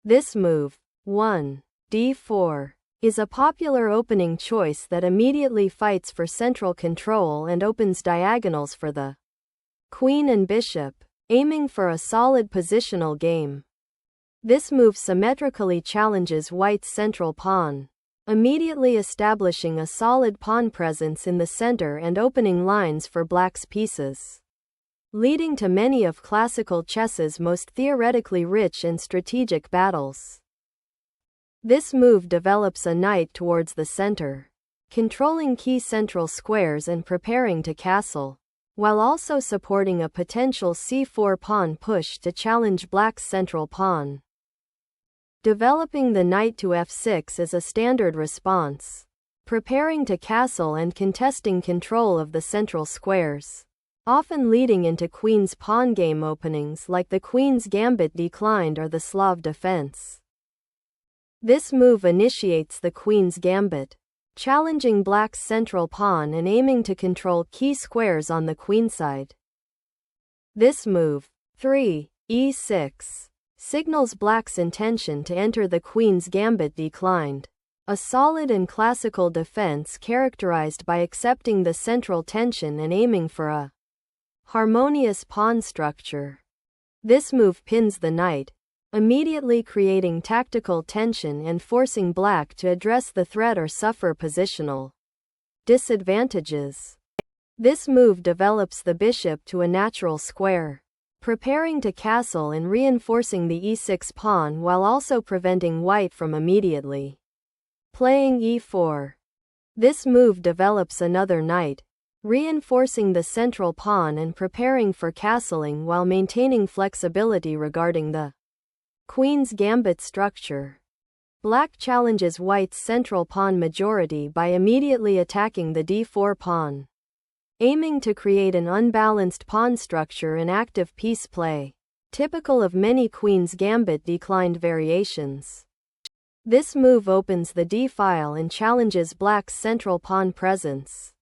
This move, 1, d4, is a popular opening choice that immediately fights for central control and opens diagonals for the queen and bishop, aiming for a solid positional game. This move symmetrically challenges white's central pawn, immediately establishing a solid pawn presence in the center and opening lines for black's pieces, leading to many of classical chess's most theoretically rich and strategic battles. This move develops a knight towards the center, controlling key central squares and preparing to castle, while also supporting a potential c4 pawn push to challenge black's central pawn. Developing the knight to f6 is a standard response, preparing to castle and contesting control of the central squares, often leading into queen's pawn game openings like the queen's gambit declined or the Slav defense. This move initiates the queen's gambit, challenging black's central pawn and aiming to control key squares on the queenside. This move, 3, e6, signals black's intention to enter the queen's gambit declined, a solid and classical defense characterized by accepting the central tension and aiming for a harmonious pawn structure. This move pins the knight, immediately creating tactical tension and forcing black to address the threat or suffer positional disadvantages. This move develops the bishop to a natural square, preparing to castle and reinforcing the e6 pawn while also preventing white from immediately playing e4. This move develops another knight, reinforcing the central pawn and preparing for castling while maintaining flexibility regarding the queen's gambit structure. Black challenges white's central pawn majority by immediately attacking the d4 pawn, aiming to create an unbalanced pawn structure and active piece play, typical of many queen's gambit declined variations. This move opens the d-file and challenges black's central pawn presence,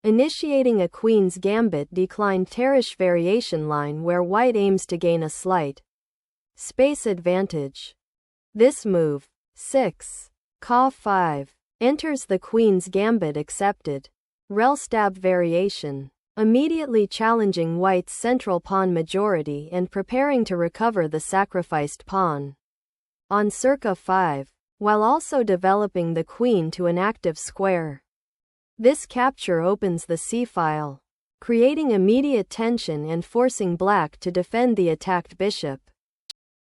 initiating a queen's gambit declined terrace variation line where white aims to gain a slight space advantage. This move, 6, Ca5, enters the queen's gambit accepted rel stab variation, immediately challenging white's central pawn majority and preparing to recover the sacrificed pawn on circa 5, while also developing the queen to an active square. This capture opens the c-file, creating immediate tension and forcing black to defend the attacked bishop.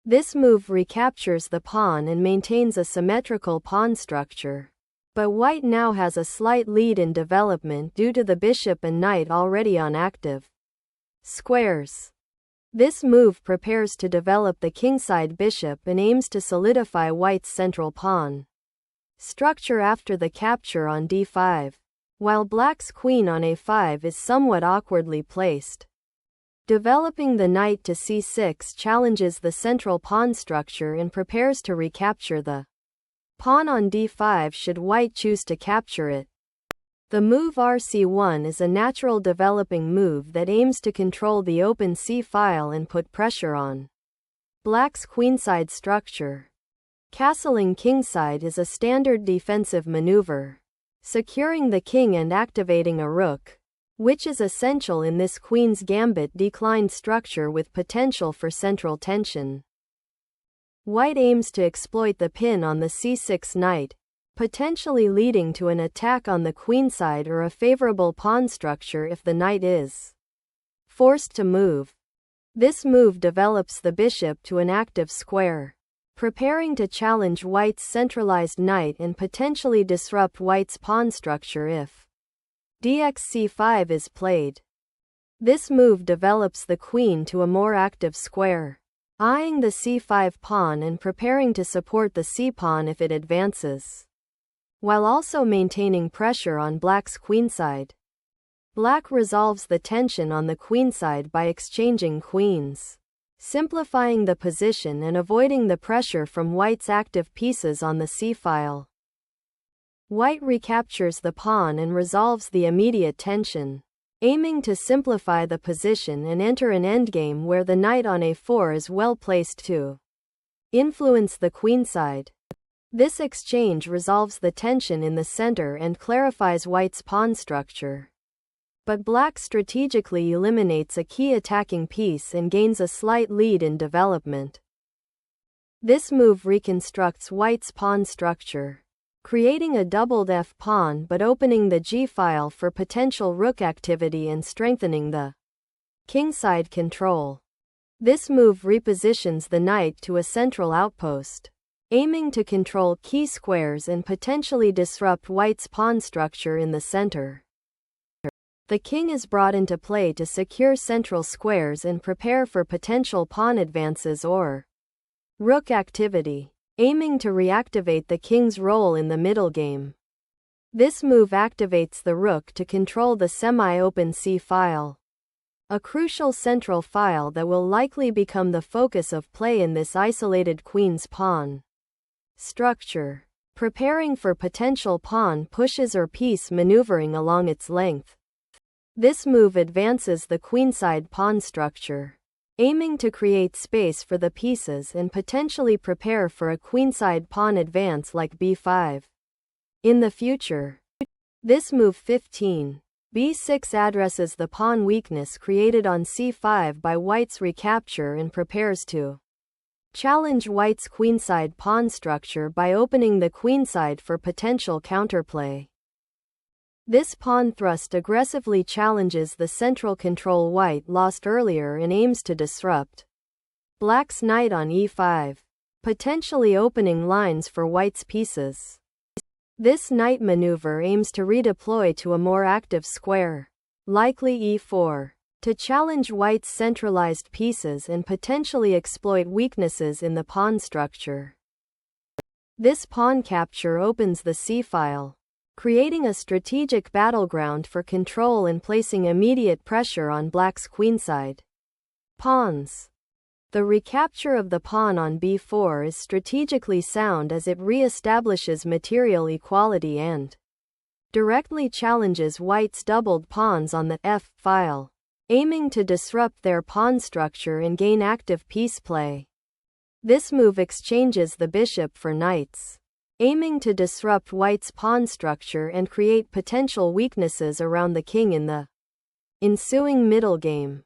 This move recaptures the pawn and maintains a symmetrical pawn structure, but white now has a slight lead in development due to the bishop and knight already on active squares. This move prepares to develop the kingside bishop and aims to solidify white's central pawn structure after the capture on d5, while black's queen on a5 is somewhat awkwardly placed. Developing the knight to c6 challenges the central pawn structure and prepares to recapture the pawn on d5 should white choose to capture it. The move rc1 is a natural developing move that aims to control the open c-file and put pressure on black's queenside structure. Castling kingside is a standard defensive maneuver, securing the king and activating a rook, which is essential in this queen's gambit declined structure with potential for central tension. White aims to exploit the pin on the c6 knight, potentially leading to an attack on the queenside or a favorable pawn structure if the knight is forced to move. This move develops the bishop to an active square, preparing to challenge white's centralized knight and potentially disrupt white's pawn structure if dxc5 is played. This move develops the queen to a more active square, eyeing the c5 pawn and preparing to support the c-pawn if it advances, while also maintaining pressure on black's queenside. Black resolves the tension on the queenside by exchanging queens, simplifying the position and avoiding the pressure from white's active pieces on the c-file. White recaptures the pawn and resolves the immediate tension, aiming to simplify the position and enter an endgame where the knight on a4 is well placed to influence the queenside. This exchange resolves the tension in the center and clarifies white's pawn structure. But black strategically eliminates a key attacking piece and gains a slight lead in development. This move reconstructs white's pawn structure, creating a doubled f-pawn but opening the g-file for potential rook activity and strengthening the kingside control. This move repositions the knight to a central outpost, aiming to control key squares and potentially disrupt white's pawn structure in the center. The king is brought into play to secure central squares and prepare for potential pawn advances or rook activity, aiming to reactivate the king's role in the middle game. This move activates the rook to control the semi-open c-file, a crucial central file that will likely become the focus of play in this isolated queen's pawn structure, preparing for potential pawn pushes or piece maneuvering along its length. This move advances the queenside pawn structure, aiming to create space for the pieces and potentially prepare for a queenside pawn advance like b5. In the future, this move 15, b6 addresses the pawn weakness created on c5 by white's recapture and prepares to challenge white's queenside pawn structure by opening the queenside for potential counterplay. This pawn thrust aggressively challenges the central control white lost earlier and aims to disrupt black's knight on e5, potentially opening lines for white's pieces. This knight maneuver aims to redeploy to a more active square, likely e4, to challenge white's centralized pieces and potentially exploit weaknesses in the pawn structure. This pawn capture opens the c-file, creating a strategic battleground for control and placing immediate pressure on black's queenside pawns. The recapture of the pawn on b4 is strategically sound as it re-establishes material equality and directly challenges white's doubled pawns on the f-file, aiming to disrupt their pawn structure and gain active piece play. This move exchanges the bishop for knights, aiming to disrupt white's pawn structure and create potential weaknesses around the king in the ensuing middle game.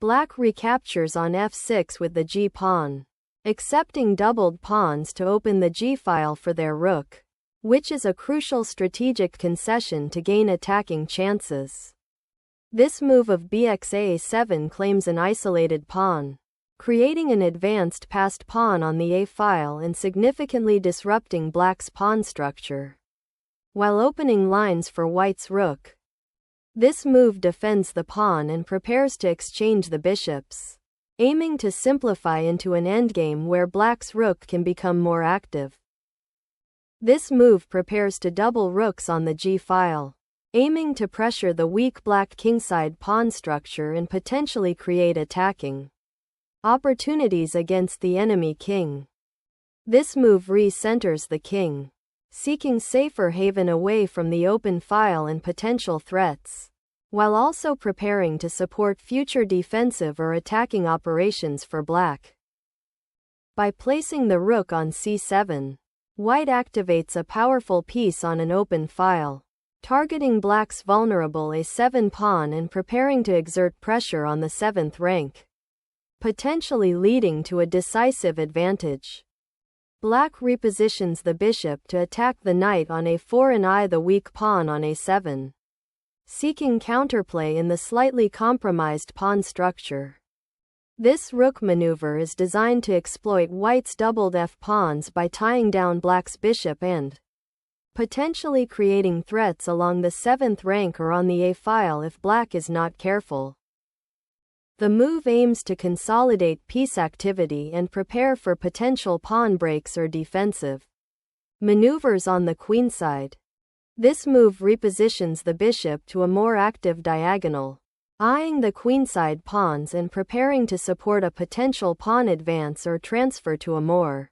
Black recaptures on f6 with the g-pawn, accepting doubled pawns to open the g-file for their rook, which is a crucial strategic concession to gain attacking chances. This move of bxa7 claims an isolated pawn, creating an advanced passed pawn on the a-file and significantly disrupting black's pawn structure, while opening lines for white's rook. This move defends the pawn and prepares to exchange the bishops, aiming to simplify into an endgame where black's rook can become more active. This move prepares to double rooks on the g-file, aiming to pressure the weak black kingside pawn structure and potentially create attacking opportunities against the enemy king. This move re-centers the king, seeking safer haven away from the open file and potential threats, while also preparing to support future defensive or attacking operations for black. By placing the rook on c7, white activates a powerful piece on an open file, targeting black's vulnerable a7 pawn and preparing to exert pressure on the 7th rank, potentially leading to a decisive advantage. Black repositions the bishop to attack the knight on a4 and the weak pawn on a7, seeking counterplay in the slightly compromised pawn structure. This rook maneuver is designed to exploit white's doubled f-pawns by tying down black's bishop and potentially creating threats along the 7th rank or on the a-file if black is not careful. The move aims to consolidate piece activity and prepare for potential pawn breaks or defensive maneuvers on the queenside. This move repositions the bishop to a more active diagonal, eyeing the queenside pawns and preparing to support a potential pawn advance or transfer to a more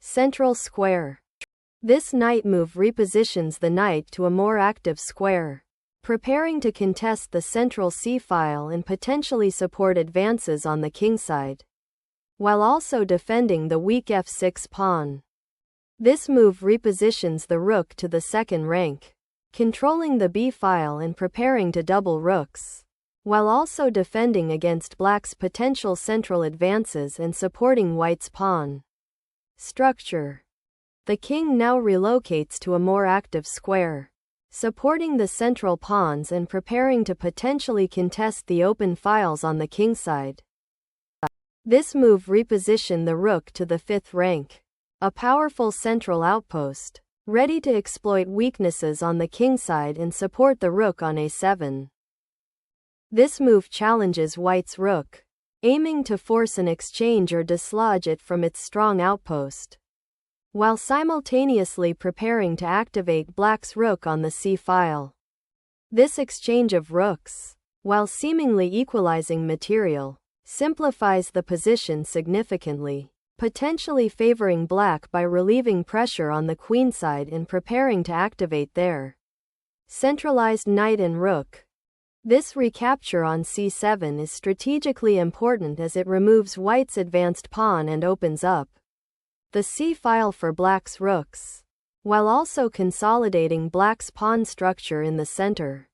central square. This knight move repositions the knight to a more active square, preparing to contest the central c-file and potentially support advances on the kingside. while also defending the weak f6 pawn. This move repositions the rook to the second rank, controlling the b-file and preparing to double rooks, while also defending against black's potential central advances and supporting white's pawn structure. The king now relocates to a more active square, supporting the central pawns and preparing to potentially contest the open files on the kingside. This move repositioned the rook to the fifth rank, a powerful central outpost, ready to exploit weaknesses on the kingside and support the rook on a7. This move challenges white's rook, aiming to force an exchange or dislodge it from its strong outpost, while simultaneously preparing to activate black's rook on the c-file. This exchange of rooks, while seemingly equalizing material, simplifies the position significantly, potentially favoring black by relieving pressure on the queenside and preparing to activate their centralized knight and rook. This recapture on c7 is strategically important as it removes white's advanced pawn and opens up the c-file for black's rooks, while also consolidating black's pawn structure in the center.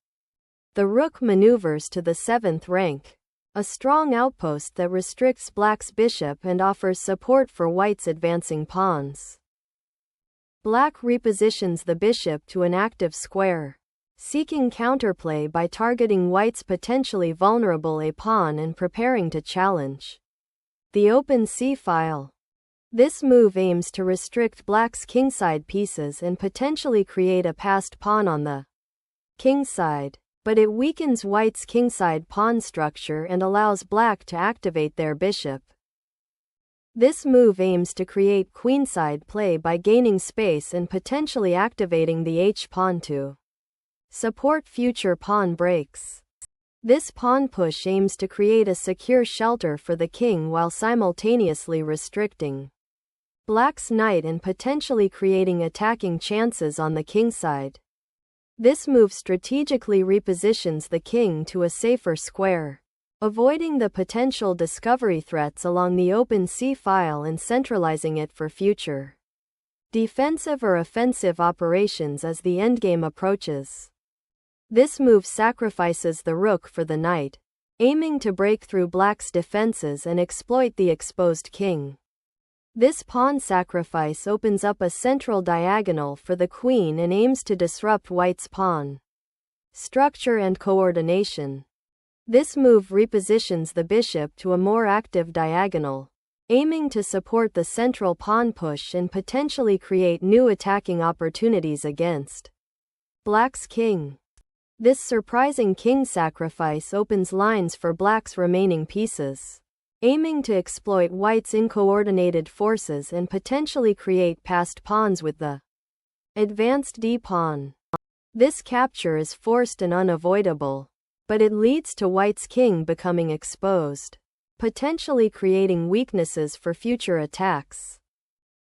The rook maneuvers to the seventh rank, a strong outpost that restricts black's bishop and offers support for white's advancing pawns. Black repositions the bishop to an active square, seeking counterplay by targeting white's potentially vulnerable a-pawn and preparing to challenge the open c-file. This move aims to restrict black's kingside pieces and potentially create a passed pawn on the kingside, but it weakens white's kingside pawn structure and allows black to activate their bishop. This move aims to create queenside play by gaining space and potentially activating the h-pawn to support future pawn breaks. This pawn push aims to create a secure shelter for the king while simultaneously restricting black's knight and potentially creating attacking chances on the kingside. This move strategically repositions the king to a safer square, avoiding the potential discovery threats along the open c-file and centralizing it for future defensive or offensive operations as the endgame approaches. This move sacrifices the rook for the knight, aiming to break through black's defenses and exploit the exposed king. This pawn sacrifice opens up a central diagonal for the queen and aims to disrupt white's pawn structure and coordination. This move repositions the bishop to a more active diagonal, aiming to support the central pawn push and potentially create new attacking opportunities against black's king. This surprising king sacrifice opens lines for black's remaining pieces, aiming to exploit white's uncoordinated forces and potentially create passed pawns with the advanced d-pawn. This capture is forced and unavoidable, but it leads to white's king becoming exposed, potentially creating weaknesses for future attacks.